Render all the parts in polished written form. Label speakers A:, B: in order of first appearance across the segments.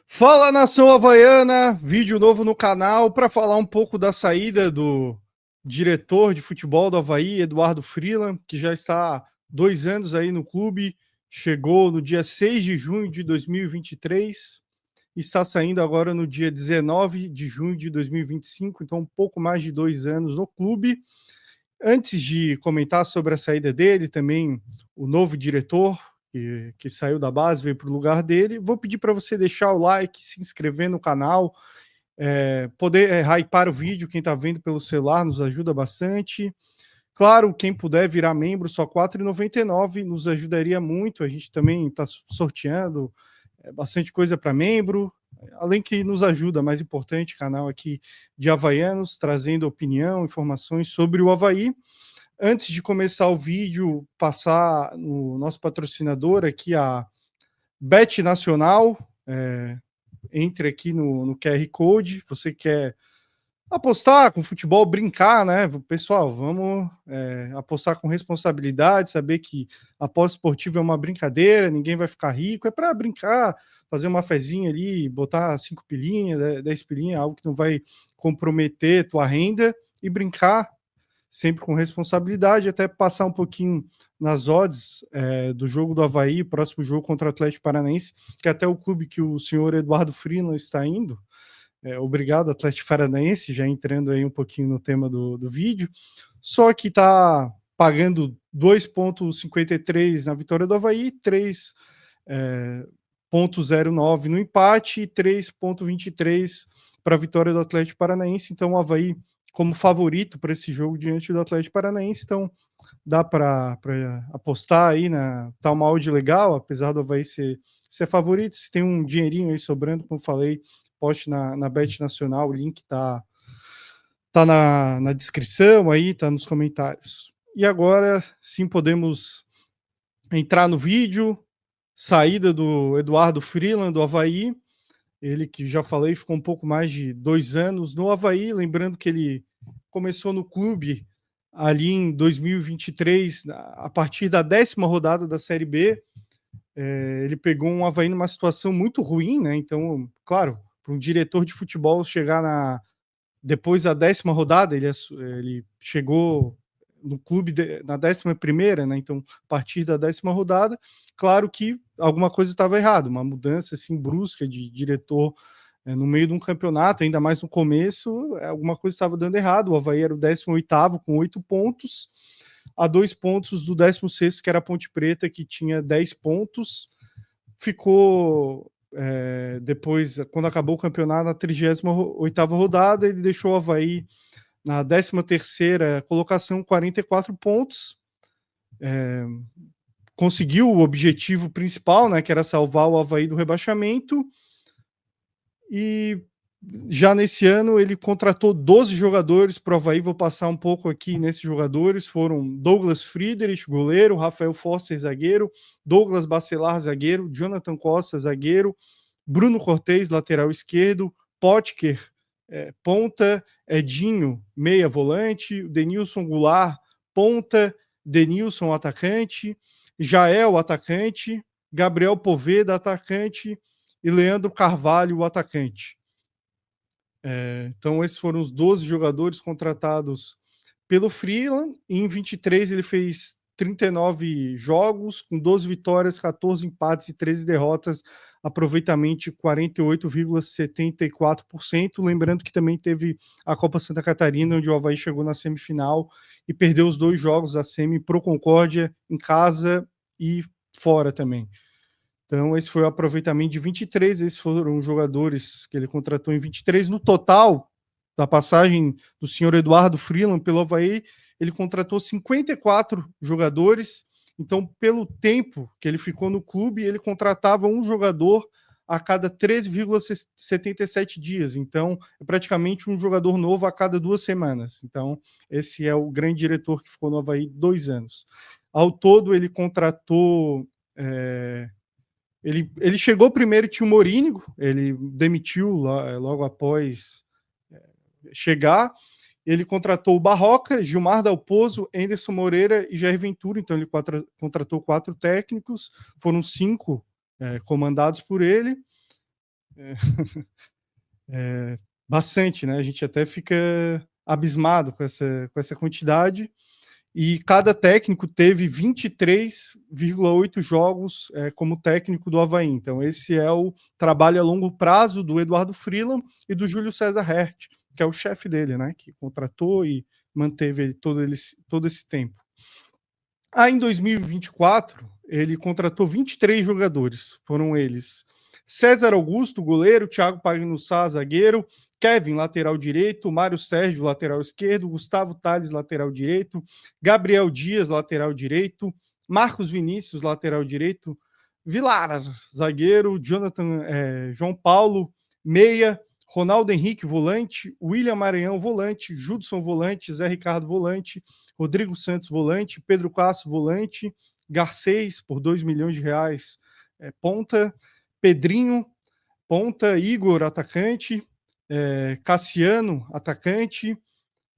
A: Fala, nação havaiana, vídeo novo no canal para falar um pouco da saída do diretor de futebol do Avaí, Eduardo Freeland, que já está há 2 anos aí no clube, chegou no dia 6 de junho de 2023, está saindo agora no dia 19 de junho de 2025, então um pouco mais de 2 anos no clube. Antes de comentar sobre a saída dele, também o novo diretor, que saiu da base, veio para o lugar dele, vou pedir para você deixar o like, se inscrever no canal, poder hypar o vídeo, quem está vendo pelo celular nos ajuda bastante. Claro, quem puder virar membro, só R$ 4,99, nos ajudaria muito. A gente também está sorteando bastante coisa para membro, além que nos ajuda, mais importante, canal aqui de havaianos, trazendo opinião, informações sobre o Avaí. Antes de começar o vídeo, passar no nosso patrocinador aqui, a Bet Nacional. Entre aqui no QR Code. Você quer apostar com futebol, brincar, né? Pessoal, vamos apostar com responsabilidade, saber que a aposta esportiva é uma brincadeira, ninguém vai ficar rico, é para brincar, fazer uma fezinha ali, botar 5 pilinhas, 10 pilinhas, algo que não vai comprometer tua renda, e brincar sempre com responsabilidade, até passar um pouquinho nas odds do jogo do Avaí, próximo jogo contra o Atlético Paranaense, que é até o clube que o senhor Eduardo Freeland está indo. Obrigado, Atlético Paranaense, já entrando aí um pouquinho no tema do vídeo. Só que está pagando 2,53 na vitória do Avaí, 3,09 no empate e 3,23 para a vitória do Atlético Paranaense. Então, o Avaí como favorito para esse jogo diante do Atlético Paranaense. Então, dá para apostar aí tá uma odd legal, apesar do Avaí ser favorito. Se tem um dinheirinho aí sobrando, como falei, poste na Bet Nacional, o link tá na descrição aí, tá nos comentários. E agora sim podemos entrar no vídeo. Saída do Eduardo Freeland do Avaí, ele que já falei ficou um pouco mais de 2 anos no Avaí, lembrando que ele começou no clube ali em 2023, a partir da 10ª rodada da Série B. Ele pegou um Avaí numa situação muito ruim, né? Então, claro, para um diretor de futebol chegar depois da 10ª rodada, ele chegou no clube na 11ª, né? Então, a partir da 10ª rodada, claro que alguma coisa estava errada, uma mudança assim brusca de diretor no meio de um campeonato, ainda mais no começo, alguma coisa estava dando errado. O Avaí era o 18º com 8 pontos, a 2 pontos do 16º, que era a Ponte Preta, que tinha 10 pontos. Ficou depois, quando acabou o campeonato, na 38ª rodada, ele deixou o Avaí na 13ª colocação, 44 pontos. Conseguiu o objetivo principal, né, que era salvar o Avaí do rebaixamento. E já nesse ano ele contratou 12 jogadores para o Avaí. Vou passar um pouco aqui nesses jogadores. Foram Douglas Friedrich, goleiro, Rafael Foster, zagueiro, Douglas Bacelar, zagueiro, Jonathan Costa, zagueiro, Bruno Cortez, lateral esquerdo, Potker, ponta, Edinho, meia volante, Denilson Goulart, ponta, Denilson, atacante, Jael, atacante, Gabriel Poveda, atacante, e Leandro Carvalho, o atacante. Então, esses foram os 12 jogadores contratados pelo Freeland. Em 23, ele fez 39 jogos, com 12 vitórias, 14 empates e 13 derrotas, aproveitamento de 48,74%. Lembrando que também teve a Copa Santa Catarina, onde o Avaí chegou na semifinal e perdeu os 2 jogos da semi pro Concórdia, em casa e fora também. Então, esse foi o aproveitamento de 23, esses foram os jogadores que ele contratou em 23. No total, da passagem do senhor Eduardo Freeland pelo Avaí, ele contratou 54 jogadores. Então, pelo tempo que ele ficou no clube, ele contratava um jogador a cada 13,77 dias. Então, é praticamente um jogador novo a cada 2 semanas. Então, esse é o grande diretor que ficou no Avaí 2 anos. Ao todo, ele contratou... Ele chegou primeiro, tinha o Morínigo, ele demitiu logo após chegar. Ele contratou o Barroca, Gilmar Dalpozo, Anderson Moreira e Jair Ventura. Então, ele contratou 4 técnicos, foram 5 comandados por ele. Bastante, né? A gente até fica abismado com essa quantidade. E cada técnico teve 23,8 jogos como técnico do Avaí. Então, esse é o trabalho a longo prazo do Eduardo Freeland e do Júlio César Herth, que é o chefe dele, né? Que contratou e manteve todo esse tempo. Aí, em 2024, ele contratou 23 jogadores. Foram eles: César Augusto, goleiro; Thiago Pagnussá, zagueiro; Kevin, lateral direito; Mário Sérgio, lateral esquerdo; Gustavo Tales, lateral direito; Gabriel Dias, lateral direito; Marcos Vinícius, lateral direito; Vilar, zagueiro; João Paulo, meia; Ronaldo Henrique, volante; William Maranhão, volante; Judson, volante; Zé Ricardo, volante; Rodrigo Santos, volante; Pedro Castro, volante; Garcês, por R$ 2 milhões, ponta; Pedrinho, ponta; Igor, atacante; Cassiano, atacante;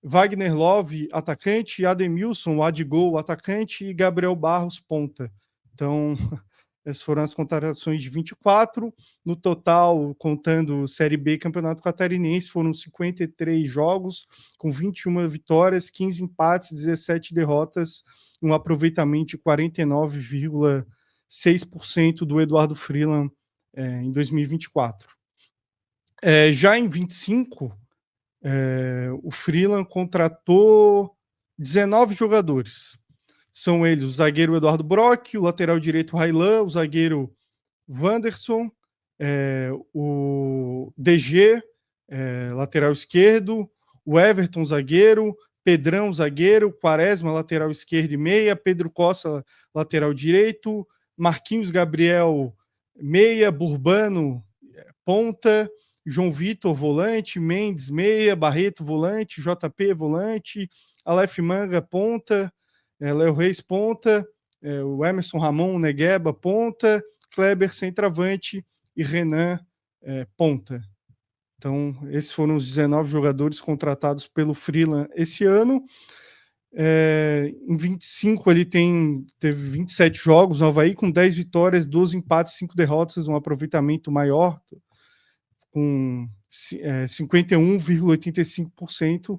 A: Wagner Love, atacante; Ademilson, Adigol, atacante; e Gabriel Barros, ponta. Então, essas foram as contratações de 24. No total, contando Série B e Campeonato Catarinense, foram 53 jogos, com 21 vitórias, 15 empates, 17 derrotas, um aproveitamento de 49,6% do Eduardo Freeland em 2024. Já em 25, o Freeland contratou 19 jogadores. São eles o zagueiro Eduardo Brock, o lateral direito Railan, o zagueiro Wanderson, o DG, lateral esquerdo, o Everton, zagueiro, Pedrão, zagueiro, Quaresma, lateral esquerdo e meia, Pedro Costa, lateral direito, Marquinhos Gabriel, meia, Burbano, ponta, João Vitor, volante, Mendes, meia, Barreto, volante, JP, volante, Aleph Manga, ponta, Léo Reis, ponta, o Emerson Ramon, Negueba, ponta, Kleber, centroavante e Renan, ponta. Então, esses foram os 19 jogadores contratados pelo Freeland esse ano. Em 25, ele teve 27 jogos no Avaí, com 10 vitórias, 12 empates, 5 derrotas, um aproveitamento maior, com 51,85%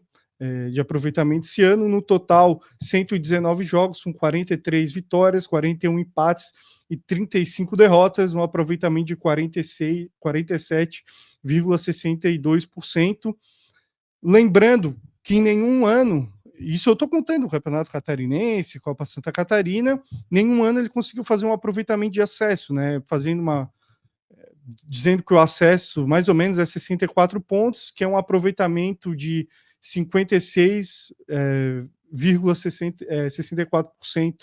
A: de aproveitamento esse ano. No total, 119 jogos, com 43 vitórias, 41 empates e 35 derrotas, um aproveitamento de 47,62%. Lembrando que em nenhum ano, isso eu estou contando o Campeonato Catarinense, Copa Santa Catarina, nenhum ano ele conseguiu fazer um aproveitamento de acesso, né? Dizendo que o acesso mais ou menos é 64 pontos, que é um aproveitamento de 56,64%.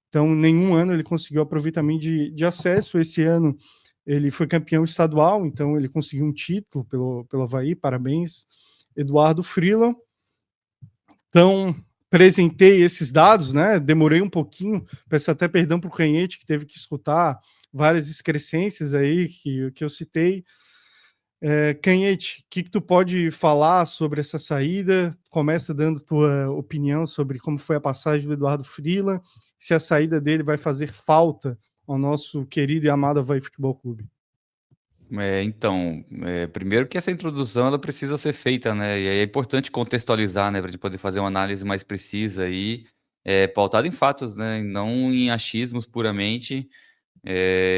A: Então, nenhum ano ele conseguiu aproveitamento de acesso. Esse ano ele foi campeão estadual, então ele conseguiu um título pelo Avaí. Parabéns, Eduardo Freeland. Então, apresentei esses dados, né? Demorei um pouquinho, peço até perdão para o Canhete, que teve que escutar várias excrescências aí que eu citei. Canhete, o que tu pode falar sobre essa saída? Começa dando tua opinião sobre como foi a passagem do Eduardo Freeland, se a saída dele vai fazer falta ao nosso querido e amado Avaí Futebol Clube.
B: Primeiro que essa introdução ela precisa ser feita, né? E aí é importante contextualizar, né, para a gente poder fazer uma análise mais precisa e pautada em fatos, né? Não em achismos puramente.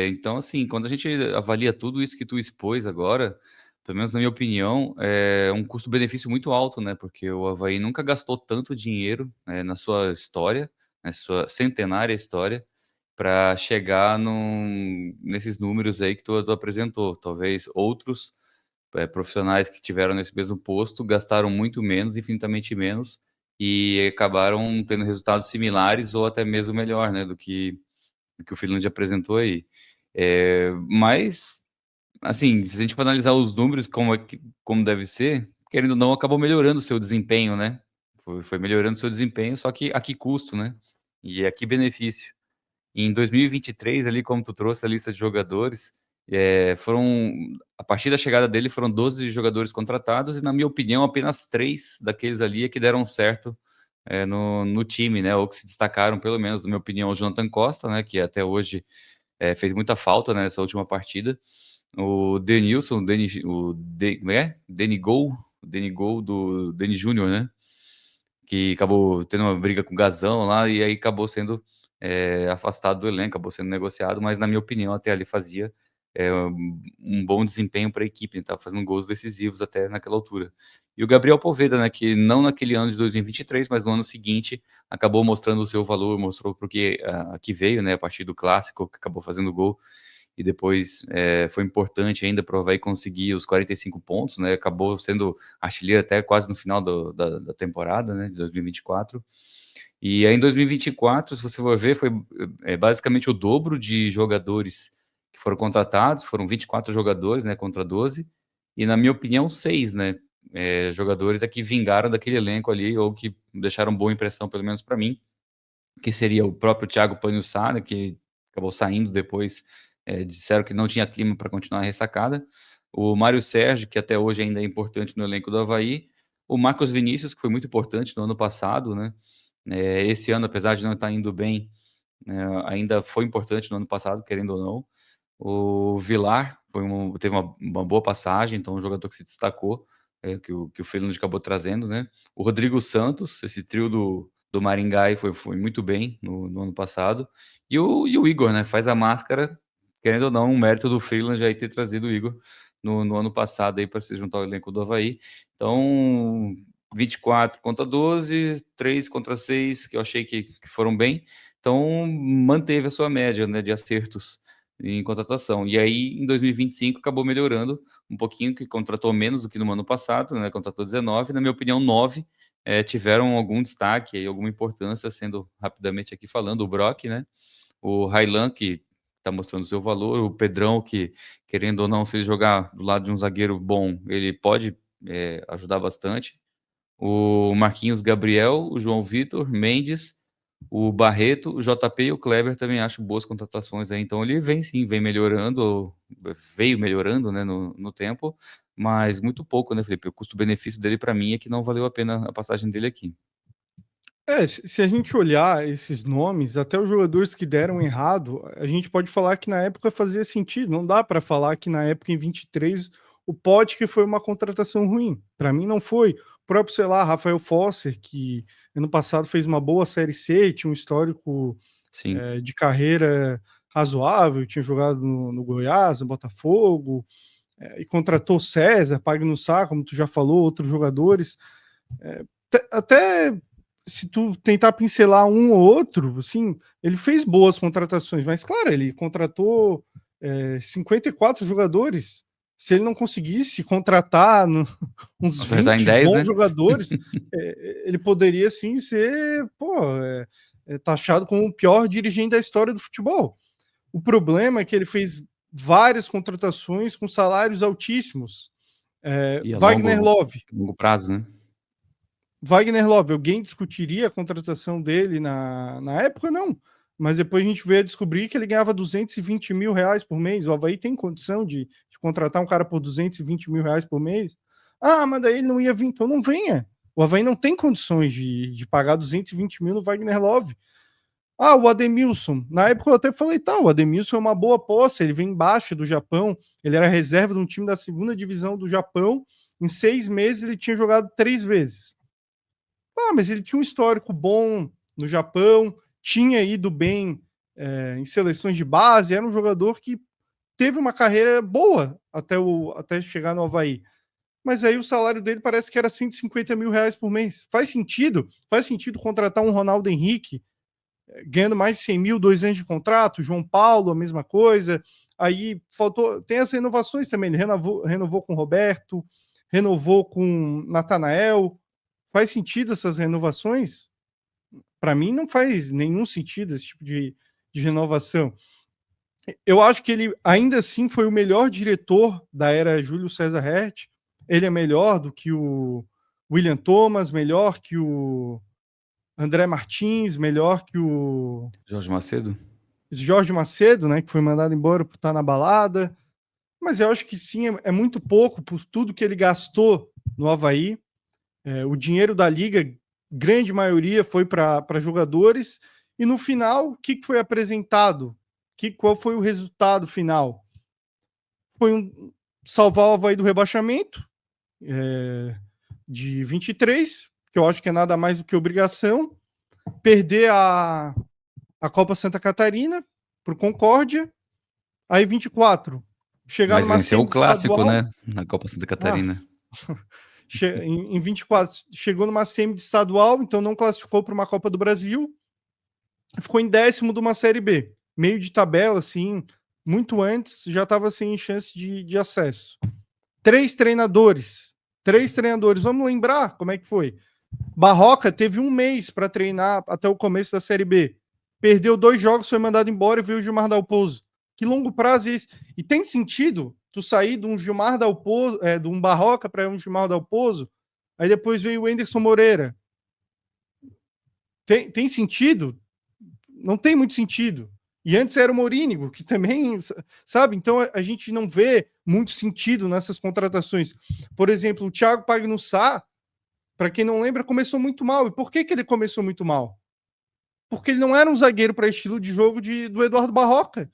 B: Então, assim, quando a gente avalia tudo isso que tu expôs agora, pelo menos na minha opinião, é um custo-benefício muito alto, né? Porque o Avaí nunca gastou tanto dinheiro, na sua história, na sua centenária história, para chegar nesses números aí que tu apresentou. Talvez outros profissionais que tiveram nesse mesmo posto gastaram muito menos, infinitamente menos, e acabaram tendo resultados similares ou até mesmo melhor, né, do que o Finlândia apresentou aí. Mas, assim, se a gente for analisar os números como deve ser, querendo ou não, acabou melhorando o seu desempenho, né? Foi melhorando o seu desempenho, só que a que custo, né? E a que benefício. Em 2023, ali, como tu trouxe a lista de jogadores, a partir da chegada dele, foram 12 jogadores contratados, e, na minha opinião, apenas 3 daqueles ali é que deram certo no time, né? Ou que se destacaram, pelo menos, na minha opinião, o Jonathan Costa, né? Que até hoje fez muita falta, né, nessa última partida. o Denilson, como é? Denigol do Deni Júnior, né? Que acabou tendo uma briga com o Gazão lá e aí acabou sendo afastado do elenco, acabou sendo negociado, mas na minha opinião até ali fazia um bom desempenho para a equipe, estava fazendo gols decisivos até naquela altura. E o Gabriel Poveda, né, que não naquele ano de 2023, mas no ano seguinte acabou mostrando o seu valor, mostrou porque que veio, né, a partir do clássico, que acabou fazendo gol e depois foi importante ainda para o Avaí conseguir os 45 pontos, né? Acabou sendo artilheiro até quase no final da temporada, né, de 2024. E aí em 2024, se você for ver, foi basicamente o dobro de jogadores que foram contratados, foram 24 jogadores, né, contra 12, e na minha opinião, 6, né, jogadores que vingaram daquele elenco ali, ou que deixaram boa impressão, pelo menos para mim, que seria o próprio Thiago Panhussá, né, que acabou saindo depois, disseram que não tinha clima para continuar a ressacada, o Mário Sérgio, que até hoje ainda é importante no elenco do Avaí, o Marcos Vinícius, que foi muito importante no ano passado, né, esse ano, apesar de não estar indo bem, ainda foi importante no ano passado, querendo ou não, o Vilar teve uma boa passagem, então um jogador que se destacou, que o Freeland acabou trazendo, né? O Rodrigo Santos, esse trio do Maringá aí foi muito bem no ano passado. E o Igor, né? Faz a máscara, querendo ou não, um mérito do Freeland aí ter trazido o Igor no ano passado aí para se juntar ao elenco do Avaí. Então, 24 contra 12, 3 contra 6, que eu achei que foram bem. Então, manteve a sua média, né, de acertos em contratação. E aí, em 2025, acabou melhorando um pouquinho, que contratou menos do que no ano passado, né? Contratou 19, na minha opinião, 9 tiveram algum destaque e alguma importância, sendo rapidamente aqui falando, o Brock, né? O Railan, que está mostrando seu valor, o Pedrão, que, querendo ou não, se ele jogar do lado de um zagueiro bom, ele pode ajudar bastante. O Marquinhos Gabriel, o João Vitor, Mendes, o Barreto, o JP e o Kleber também acho boas contratações aí. Então ele vem sim, vem melhorando, veio melhorando, né, no tempo, mas muito pouco, né, Felipe? O custo-benefício dele para mim é que não valeu a pena a passagem dele aqui.
A: Se a gente olhar esses nomes, até os jogadores que deram errado, a gente pode falar que na época fazia sentido. Não dá para falar que na época, em 23, o Potker foi uma contratação ruim. Para mim, não foi. O próprio, sei lá, Rafael Fosser, que ano passado fez uma boa Série C, tinha um histórico
B: Sim.
A: de carreira razoável, tinha jogado no Goiás, no Botafogo, e contratou César, Pagnussá, como tu já falou, outros jogadores. Até se tu tentar pincelar um ou outro, assim, ele fez boas contratações, mas claro, ele contratou 54 jogadores. Se ele não conseguisse contratar uns
B: Acertar em
A: 20
B: 10,
A: bons
B: né?
A: jogadores, ele poderia sim ser taxado como o pior dirigente da história do futebol. O problema é que ele fez várias contratações com salários altíssimos.
B: E a
A: Wagner Love,
B: longo prazo, né?
A: Wagner Love, alguém discutiria a contratação dele na época? Não. Mas depois a gente veio a descobrir que ele ganhava 220 mil reais por mês. O Avaí tem condição de contratar um cara por 220 mil reais por mês? Ah, mas daí ele não ia vir. Então não venha. O Avaí não tem condições de pagar 220 mil no Wagner Love. Ah, o Ademilson. Na época eu até falei, tá, o Ademilson é uma boa aposta. Ele vem embaixo do Japão. Ele era reserva de um time da segunda divisão do Japão. Em 6 meses ele tinha jogado 3 vezes. Ah, mas ele tinha um histórico bom no Japão, tinha ido bem em seleções de base, era um jogador que teve uma carreira boa até chegar no Avaí. Mas aí o salário dele parece que era 150 mil reais por mês. Faz sentido? Faz sentido contratar um Ronaldo Henrique ganhando mais de 100 mil, 2 anos de contrato, João Paulo, a mesma coisa. Aí faltou. Tem as renovações também. Ele renovou com o Roberto, renovou com Natanael. Faz sentido essas renovações? Para mim, não faz nenhum sentido esse tipo de renovação. Eu acho que ele ainda assim foi o melhor diretor da era Júlio César Herth. Ele é melhor do que o William Thomas, melhor que o André Martins, melhor que o
B: Jorge Macedo?
A: Jorge Macedo, né, que foi mandado embora por estar na balada. Mas eu acho que sim, é muito pouco por tudo que ele gastou no Avaí. O dinheiro da liga, grande maioria, foi para jogadores. E no final, o que foi apresentado? Qual foi o resultado final? foi salvar o Avaí do rebaixamento de 23, que eu acho que é nada mais do que obrigação, perder a Copa Santa Catarina pro Concórdia, aí 24, chegar
B: Mas
A: numa
B: venceu
A: semi
B: o clássico,
A: estadual.
B: né? Na Copa Santa
A: Ah,
B: Catarina.
A: em 24, chegou numa semi de estadual, então não classificou para uma Copa do Brasil, ficou em 10º de uma Série B, meio de tabela, assim, muito antes, já estava sem chance de acesso. Três treinadores, vamos lembrar como é que foi? Barroca teve um mês para treinar até o começo da Série B, perdeu 2 jogos, foi mandado embora e veio o Gilmar Dalpozo. Que longo prazo é esse? E tem sentido tu sair de um Gilmar Dalpozo, de um Barroca para um Gilmar Dalpozo, aí depois veio o Anderson Moreira. Tem sentido? Não tem muito sentido. E antes era o Morínigo, que também, sabe? Então a gente não vê muito sentido nessas contratações. Por exemplo, o Thiago Pagnussá, para quem não lembra, começou muito mal. E por que ele começou muito mal? Porque ele não era um zagueiro para estilo de jogo do Eduardo Barroca.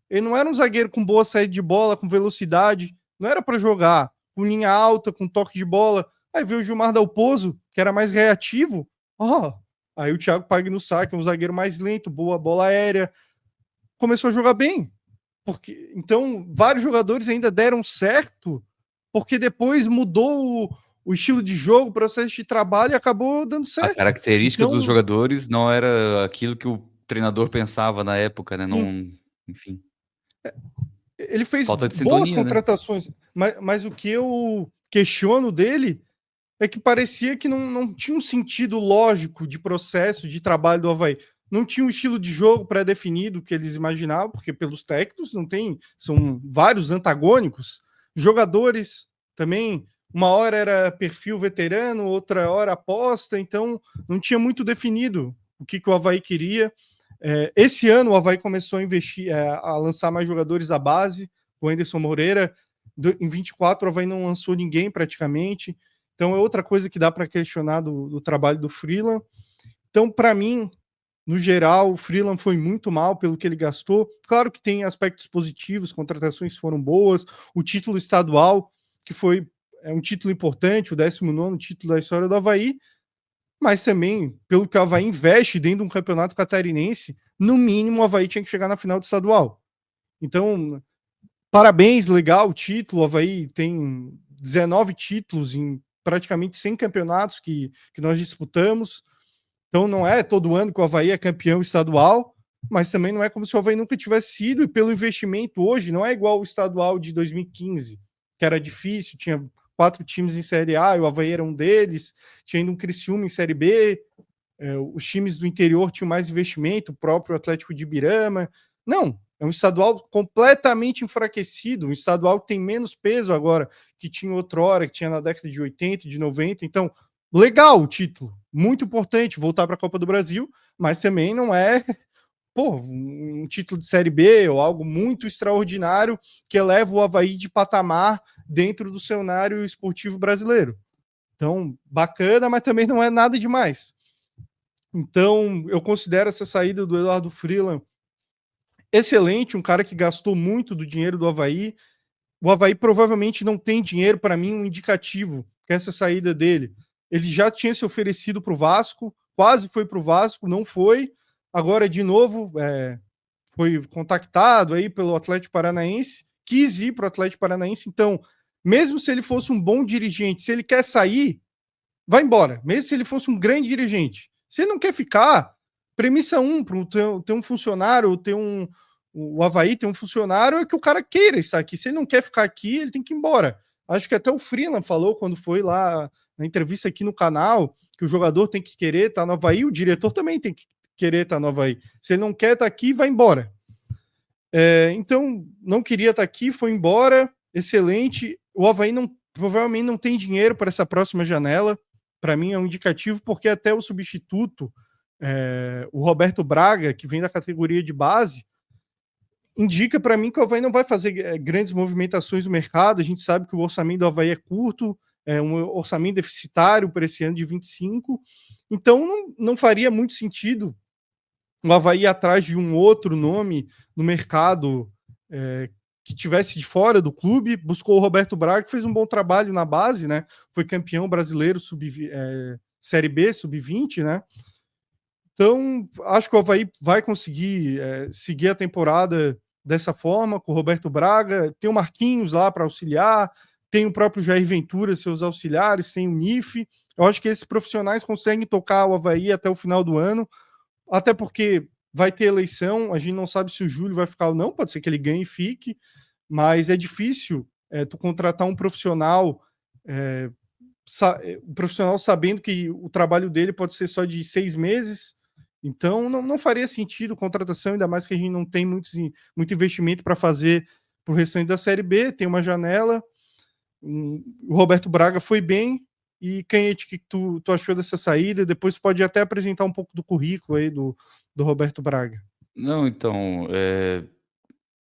A: Ele não era um zagueiro com boa saída de bola, com velocidade. Não era para jogar com linha alta, com toque de bola. Aí veio o Gilmar Dalpozo, que era mais reativo. Aí o Thiago Pagnussá, que é um zagueiro mais lento, boa bola aérea, começou a jogar bem. Então, vários jogadores ainda deram certo, porque depois mudou o estilo de jogo, o processo de trabalho e acabou dando
B: A
A: certo.
B: característica dos
A: Então,
B: jogadores não era aquilo que o treinador pensava na época, né,
A: sim,
B: não, enfim,
A: ele fez
B: falta de
A: boas
B: sintonia, né.
A: contratações, mas o que eu questiono dele é que parecia que não tinha um sentido lógico de processo de trabalho do Avaí. Não tinha um estilo de jogo pré-definido que eles imaginavam, porque pelos técnicos não tem, são vários antagônicos. Jogadores também, uma hora era perfil veterano, outra hora aposta, então não tinha muito definido o que o Avaí queria. Esse ano o Avaí começou a investir, a lançar mais jogadores da base, o Anderson Moreira. Em 24 o Avaí não lançou ninguém praticamente. Então é outra coisa que dá para questionar do trabalho do Freeland. Então, para mim, no geral, o Freeland foi muito mal pelo que ele gastou. Claro que tem aspectos positivos, contratações foram boas, o título estadual, que foi um título importante, o 19º título da história do Avaí, mas também, pelo que o Avaí investe dentro de um campeonato catarinense, no mínimo o Avaí tinha que chegar na final do estadual. Então, parabéns, legal o título, o Avaí tem 19 títulos em praticamente 100 campeonatos que nós disputamos. Então não é todo ano que o Avaí é campeão estadual, mas também não é como se o Avaí nunca tivesse sido, e pelo investimento hoje, não é igual o estadual de 2015, que era difícil, tinha 4 times em Série A, e o Avaí era um deles, tinha ainda um Criciúma em Série B, os times do interior tinham mais investimento, o próprio Atlético de Ibirama. Não, é um estadual completamente enfraquecido, um estadual que tem menos peso agora que tinha outrora, que tinha na década de 80, de 90. Então, legal o título, muito importante voltar para a Copa do Brasil, mas também não é um título de Série B ou algo muito extraordinário que eleva o Avaí de patamar dentro do cenário esportivo brasileiro. Então, bacana, mas também não é nada demais. Então, eu considero essa saída do Eduardo Freeland excelente, um cara que gastou muito do dinheiro do Avaí. O Avaí provavelmente não tem dinheiro, para mim, um indicativo que essa saída dele. Ele já tinha se oferecido para o Vasco, quase foi para o Vasco, não foi. Agora, de novo, foi contactado aí pelo Atlético Paranaense, quis ir para o Atlético Paranaense. Então, mesmo se ele fosse um bom dirigente, se ele quer sair, vai embora. Mesmo se ele fosse um grande dirigente. Se ele não quer ficar, premissa para ter um funcionário, o Avaí ter um funcionário, é que o cara queira estar aqui. Se ele não quer ficar aqui, ele tem que ir embora. Acho que até o Freeland falou quando foi lá na entrevista aqui no canal, que o jogador tem que querer estar no Avaí, o diretor também tem que querer estar no Avaí. Se ele não quer estar aqui, vai embora. Então, não queria estar aqui, foi embora, excelente. O Avaí provavelmente não tem dinheiro para essa próxima janela. Para mim é um indicativo, porque até o substituto, o Roberto Braga, que vem da categoria de base, indica para mim que o Avaí não vai fazer grandes movimentações no mercado. A gente sabe que o orçamento do Avaí é curto, é um orçamento deficitário para esse ano de 25. Então não faria muito sentido o Avaí ir atrás de um outro nome no mercado que tivesse de fora do clube, buscou o Roberto Braga, que fez um bom trabalho na base, né? Foi campeão brasileiro Série B, sub-20, né? Então, acho que o Avaí vai conseguir seguir a temporada dessa forma, com o Roberto Braga. Tem o Marquinhos lá para auxiliar, tem o próprio Jair Ventura, seus auxiliares, tem o NIF. Eu acho que esses profissionais conseguem tocar o Avaí até o final do ano, até porque vai ter eleição, a gente não sabe se o Júlio vai ficar ou não, pode ser que ele ganhe e fique, mas é difícil tu contratar um profissional, um profissional sabendo que o trabalho dele pode ser só de 6 meses, então não faria sentido contratação, ainda mais que a gente não tem muito investimento para fazer para o restante da Série B, tem uma janela, o Roberto Braga foi bem, e Canhete, o que tu achou dessa saída? Depois pode até apresentar um pouco do currículo aí do Roberto Braga.
B: Não, então,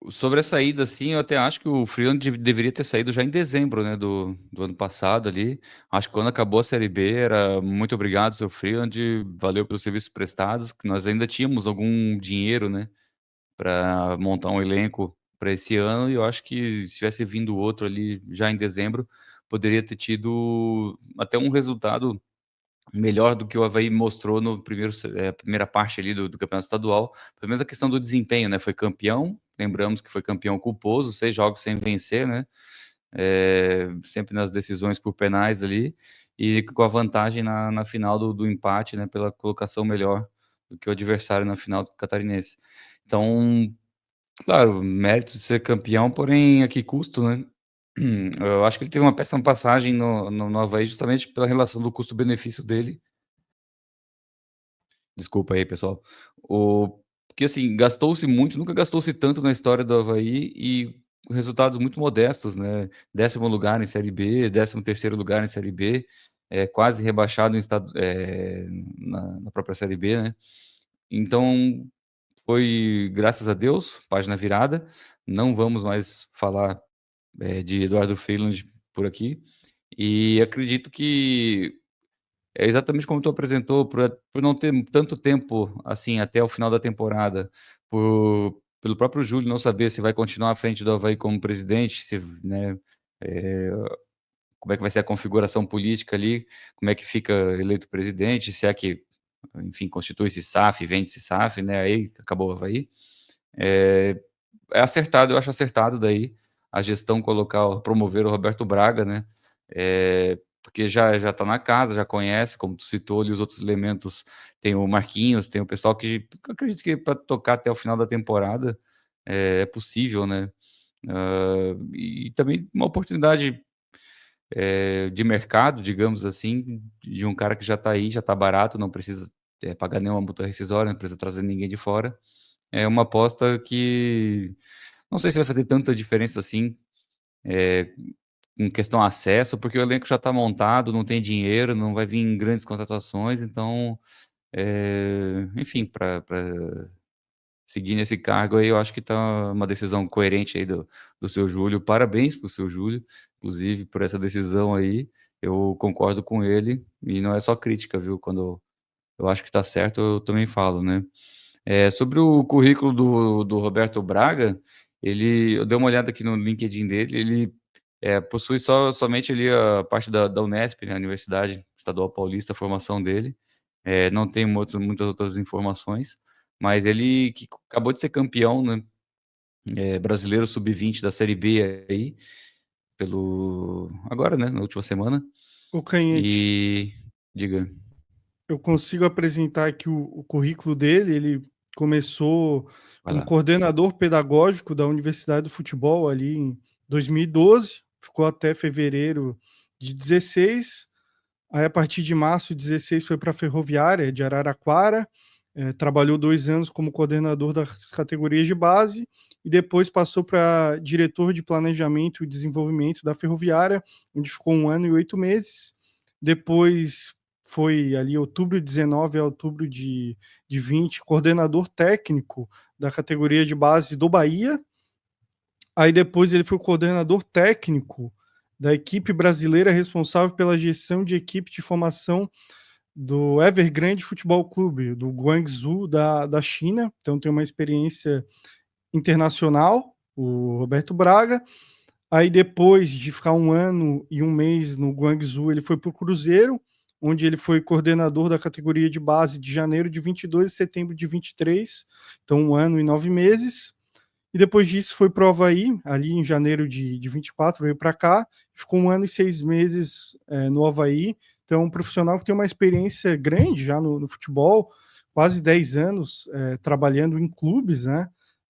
B: sobre a saída, assim, eu até acho que o Freeland deveria ter saído já em dezembro, né, do ano passado ali. Acho que quando acabou a Série B era muito obrigado, seu Freeland, valeu pelos serviços prestados, que nós ainda tínhamos algum dinheiro, né, para montar um elenco para esse ano, e eu acho que se tivesse vindo outro ali já em dezembro, poderia ter tido até um resultado melhor do que o Avaí mostrou no primeira parte ali do campeonato estadual, pelo menos a questão do desempenho, né, foi campeão, lembramos que foi campeão culposo, 6 jogos sem vencer, né, sempre nas decisões por penais ali, e com a vantagem na final do empate, né, pela colocação melhor do que o adversário na final do Catarinense. Então, claro, mérito de ser campeão, porém a que custo, né. Eu acho que ele teve uma péssima passagem no Avaí justamente pela relação do custo-benefício dele. Desculpa aí, pessoal. Porque, assim, gastou-se muito, nunca gastou-se tanto na história do Avaí e resultados muito modestos, né. 10º lugar em Série B, 13º lugar em Série B, quase rebaixado em estado na própria Série B, né. Então, foi, graças a Deus, página virada. Não vamos mais falar, de Eduardo Freeland por aqui. E acredito que é exatamente como tu apresentou, por não ter tanto tempo, assim, até o final da temporada, pelo próprio Júlio não saber se vai continuar à frente do Avaí como presidente, se, né, eh, como é que vai ser a configuração política ali, como é que fica eleito presidente, se é que, enfim, constitui-se SAF, vende-se SAF, né, aí acabou o Avaí. Eh, é acertado, eu acho acertado daí a gestão promover o Roberto Braga, né, porque já tá na casa, já conhece, como tu citou ali os outros elementos, tem o Marquinhos, tem o pessoal que eu acredito que para tocar até o final da temporada, é possível, né. E também uma oportunidade, de mercado, digamos assim, de um cara que já tá aí, já tá barato, não precisa, pagar nenhuma multa rescisória, não precisa trazer ninguém de fora. É uma aposta que não sei se vai fazer tanta diferença assim, eh, em questão acesso, porque o elenco já está montado, não tem dinheiro, não vai vir grandes contratações, então, enfim, para seguir nesse cargo aí, eu acho que tá uma decisão coerente aí do seu Júlio. Parabéns para o seu Júlio, inclusive, por essa decisão aí. Eu concordo com ele, e não é só crítica, viu, quando eu acho que tá certo, eu também falo, né. Sobre o currículo do Roberto Braga, eu dei uma olhada aqui no LinkedIn dele, ele, possui somente ali a parte da Unesp, né, a Universidade Estadual Paulista, a formação dele, não tem muitas outras informações, mas ele que acabou de ser campeão, né, brasileiro sub-20 da Série B aí, agora, né, na última semana,
A: O Canhete,
B: e diga.
A: eu consigo apresentar aqui o currículo dele. Ele começou
B: Vai
A: como
B: lá.
A: coordenador pedagógico da Universidade do Futebol ali em 2012, ficou até fevereiro de 16. Aí, a partir de março de 16, foi para a Ferroviária de Araraquara, trabalhou 2 anos como coordenador das categorias de base e depois passou para diretor de planejamento e desenvolvimento da Ferroviária, onde ficou 1 ano e 8 meses. Depois foi ali outubro de 19 a outubro de 20, coordenador técnico da categoria de base do Bahia. Aí depois ele foi coordenador técnico da equipe brasileira responsável pela gestão de equipe de formação do Evergrande Futebol Clube, do Guangzhou da China. Então tem uma experiência internacional, o Roberto Braga. Aí depois de ficar 1 ano e 1 mês no Guangzhou, ele foi para o Cruzeiro, onde ele foi coordenador da categoria de base de janeiro de 22 a setembro de 23, então 1 ano e 9 meses. E depois disso foi para o Avaí, ali em janeiro de 24, veio para cá, ficou 1 ano e 6 meses no Avaí. Então, um profissional que tem uma experiência grande já no futebol, quase 10 anos trabalhando em clubes, né?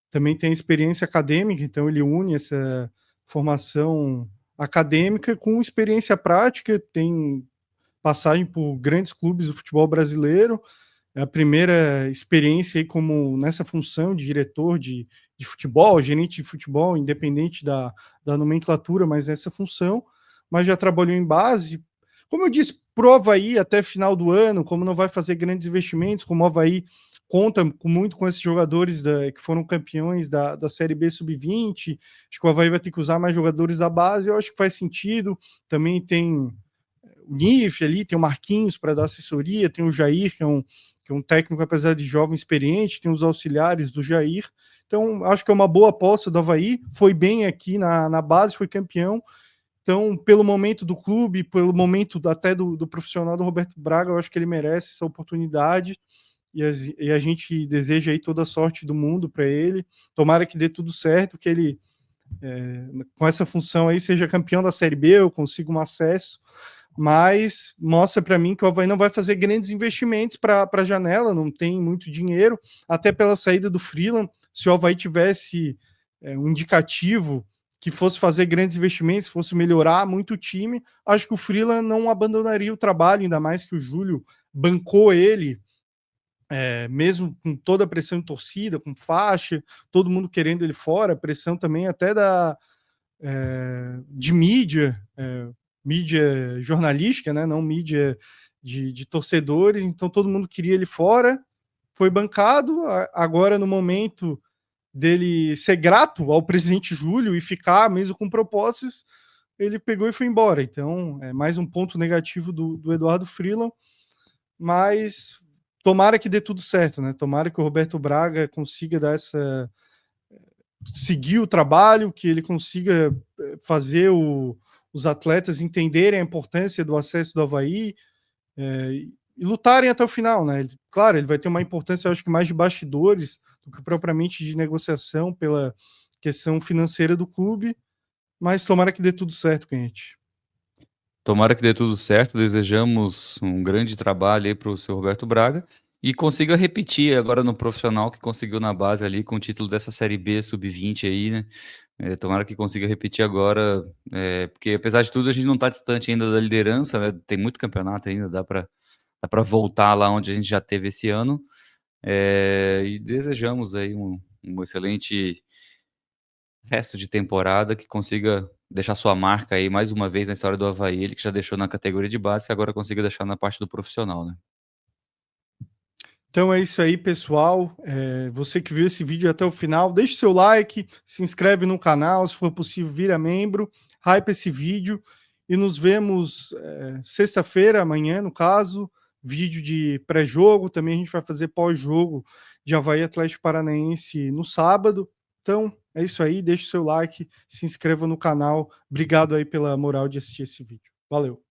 A: Também tem experiência acadêmica, então ele une essa formação acadêmica com experiência prática, tem passagem por grandes clubes do futebol brasileiro, é a primeira experiência aí como nessa função de diretor de futebol, gerente de futebol, independente da nomenclatura, mas nessa função, mas já trabalhou em base. Como eu disse, pro Avaí até final do ano, como não vai fazer grandes investimentos, como o Avaí conta muito com esses jogadores que foram campeões da Série B Sub-20, acho que o Avaí vai ter que usar mais jogadores da base, eu acho que faz sentido. Também tem o NIF ali, tem o Marquinhos para dar assessoria, tem o Jair, que é um técnico, apesar de jovem, experiente, tem os auxiliares do Jair. Então, acho que é uma boa aposta do Avaí, foi bem aqui na base, foi campeão. Então, pelo momento do clube, pelo momento até do profissional do Roberto Braga, eu acho que ele merece essa oportunidade e a gente deseja aí toda a sorte do mundo para ele. Tomara que dê tudo certo, que ele, com essa função aí, seja campeão da Série B, eu consiga um acesso, mas mostra para mim que o Avaí não vai fazer grandes investimentos para a janela, não tem muito dinheiro, até pela saída do Freeland. Se o Avaí tivesse um indicativo que fosse fazer grandes investimentos, fosse melhorar muito o time, acho que o Freeland não abandonaria o trabalho, ainda mais que o Júlio bancou ele, mesmo com toda a pressão de torcida, com faixa, todo mundo querendo ele fora, pressão também até de mídia, mídia jornalística, né? Não mídia de torcedores, então todo mundo queria ele fora, foi bancado, agora no momento dele ser grato ao presidente Júlio e ficar mesmo com propostas, ele pegou e foi embora. Então, é mais um ponto negativo do Eduardo Freeland, mas tomara que dê tudo certo, né? Tomara que o Roberto Braga consiga dar seguir o trabalho, que ele consiga fazer os atletas entenderem a importância do acesso do Avaí e lutarem até o final, né? Claro, ele vai ter uma importância, eu acho que mais de bastidores do que propriamente de negociação pela questão financeira do clube, mas tomara que dê tudo certo, Kenneth.
B: Tomara que dê tudo certo, desejamos um grande trabalho aí para o seu Roberto Braga e consiga repetir agora no profissional que conseguiu na base ali com o título dessa Série B Sub-20 aí, né. Tomara que consiga repetir agora, porque apesar de tudo a gente não está distante ainda da liderança, né, tem muito campeonato ainda, dá para voltar lá onde a gente já teve esse ano, e desejamos aí um excelente resto de temporada, que consiga deixar sua marca aí mais uma vez na história do Avaí, ele que já deixou na categoria de base, que agora consiga deixar na parte do profissional, né.
A: Então é isso aí, pessoal. Você que viu esse vídeo até o final, deixe seu like, se inscreve no canal, se for possível, vira membro, hype esse vídeo e nos vemos sexta-feira, amanhã, no caso, vídeo de pré-jogo. Também a gente vai fazer pós-jogo de Avaí Atlético Paranaense no sábado. Então é isso aí, deixe seu like, se inscreva no canal. Obrigado aí pela moral de assistir esse vídeo. Valeu.